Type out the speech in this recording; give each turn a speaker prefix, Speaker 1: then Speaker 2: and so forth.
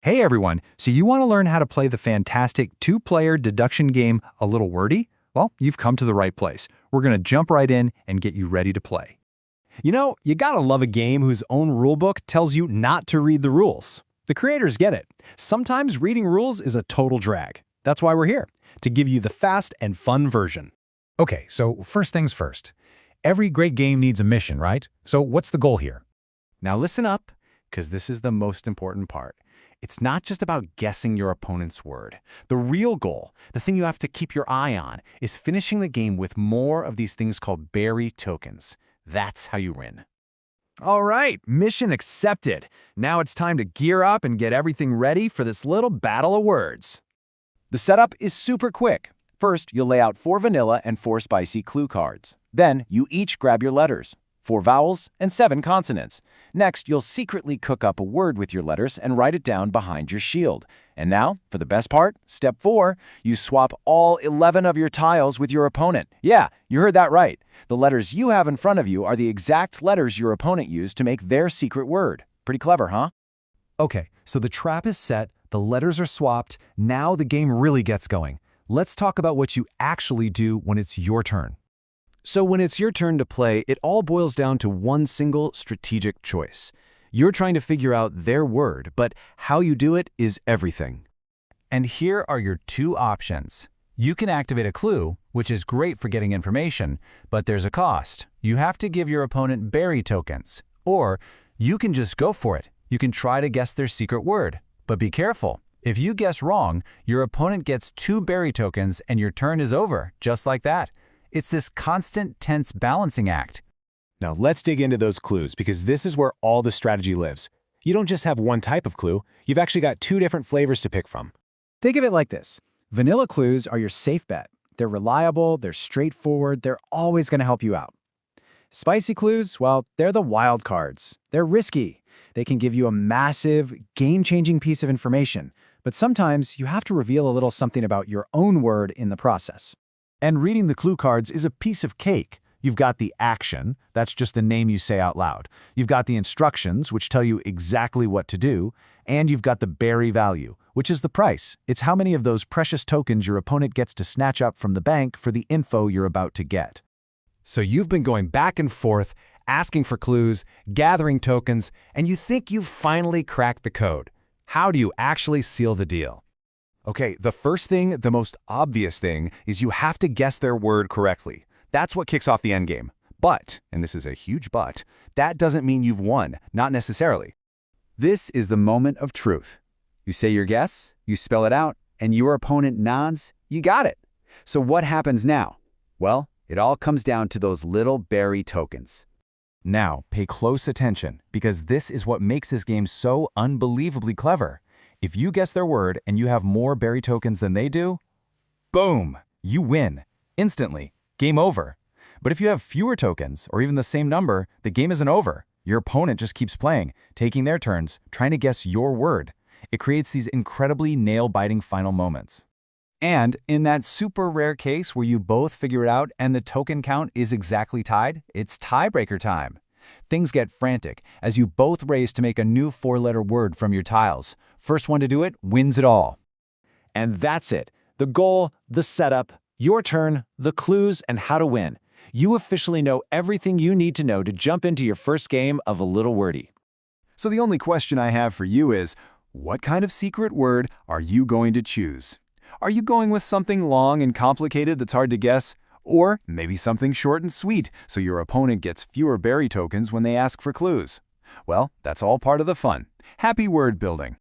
Speaker 1: Hey everyone, so you want to learn how to play the fantastic two-player deduction game A Little Wordy? Well, you've come to the right place. We're going to jump right in and get you ready to play.
Speaker 2: You gotta love a game whose own rulebook tells you not to read the rules. The creators get it. Sometimes reading rules is a total drag. That's why we're here, to give you the fast and fun version.
Speaker 3: Okay, so first things first. Every great game needs a mission, right? So what's the goal here?
Speaker 4: Now listen up, because this is the most important part. It's not just about guessing your opponent's word. The real goal, the thing you have to keep your eye on, is finishing the game with more of these things called berry tokens. That's how you win.
Speaker 2: All right, mission accepted. Now it's time to gear up and get everything ready for this little battle of words. The setup is super quick. First, you'll lay out 4 vanilla and 4 spicy clue cards. Then, you each grab your letters, 4 vowels and 7 consonants. Next, you'll secretly cook up a word with your letters and write it down behind your shield. And now, for the best part, step 4, you swap all 11 of your tiles with your opponent. Yeah, you heard that right. The letters you have in front of you are the exact letters your opponent used to make their secret word. Pretty clever, huh?
Speaker 3: Okay, so the trap is set, the letters are swapped, now the game really gets going. Let's talk about what you actually do when it's your turn.
Speaker 2: So when it's your turn to play, it all boils down to one single strategic choice. You're trying to figure out their word, but how you do it is everything.
Speaker 3: And here are your 2 options. You can activate a clue, which is great for getting information, but there's a cost. You have to give your opponent berry tokens. Or you can just go for it. You can try to guess their secret word. But be careful. If you guess wrong, your opponent gets 2 berry tokens and your turn is over, just like that. It's this constant, tense balancing act.
Speaker 5: Now let's dig into those clues, because this is where all the strategy lives. You don't just have one type of clue, you've actually got 2 different flavors to pick from.
Speaker 6: Think of it like this. Vanilla clues are your safe bet. They're reliable, they're straightforward, they're always going to help you out. Spicy clues, well, they're the wild cards. They're risky. They can give you a massive, game-changing piece of information, but sometimes you have to reveal a little something about your own word in the process.
Speaker 7: And reading the clue cards is a piece of cake. You've got the action, that's just the name you say out loud. You've got the instructions, which tell you exactly what to do. And you've got the berry value, which is the price. It's how many of those precious tokens your opponent gets to snatch up from the bank for the info you're about to get.
Speaker 2: So you've been going back and forth, asking for clues, gathering tokens, and you think you've finally cracked the code. How do you actually seal the deal? Okay, the first thing, the most obvious thing, is you have to guess their word correctly. That's what kicks off the endgame. But, and this is a huge but, that doesn't mean you've won, not necessarily.
Speaker 4: This is the moment of truth. You say your guess, you spell it out, and your opponent nods, you got it. So what happens now? Well, it all comes down to those little berry tokens.
Speaker 3: Now, pay close attention, because this is what makes this game so unbelievably clever. If you guess their word and you have more berry tokens than they do, boom, you win. Instantly. Game over. But if you have fewer tokens, or even the same number, the game isn't over. Your opponent just keeps playing, taking their turns, trying to guess your word. It creates these incredibly nail-biting final moments.
Speaker 4: And in that super rare case where you both figure it out and the token count is exactly tied, it's tiebreaker time. Things get frantic as you both race to make a new 4-letter word from your tiles. First one to do it wins it all.
Speaker 6: And that's it. The goal, the setup, your turn, the clues, and how to win. You officially know everything you need to know to jump into your first game of A Little Wordy.
Speaker 7: So the only question I have for you is, what kind of secret word are you going to choose? Are you going with something long and complicated that's hard to guess? Or maybe something short and sweet, so your opponent gets fewer berry tokens when they ask for clues? Well, that's all part of the fun. Happy word building!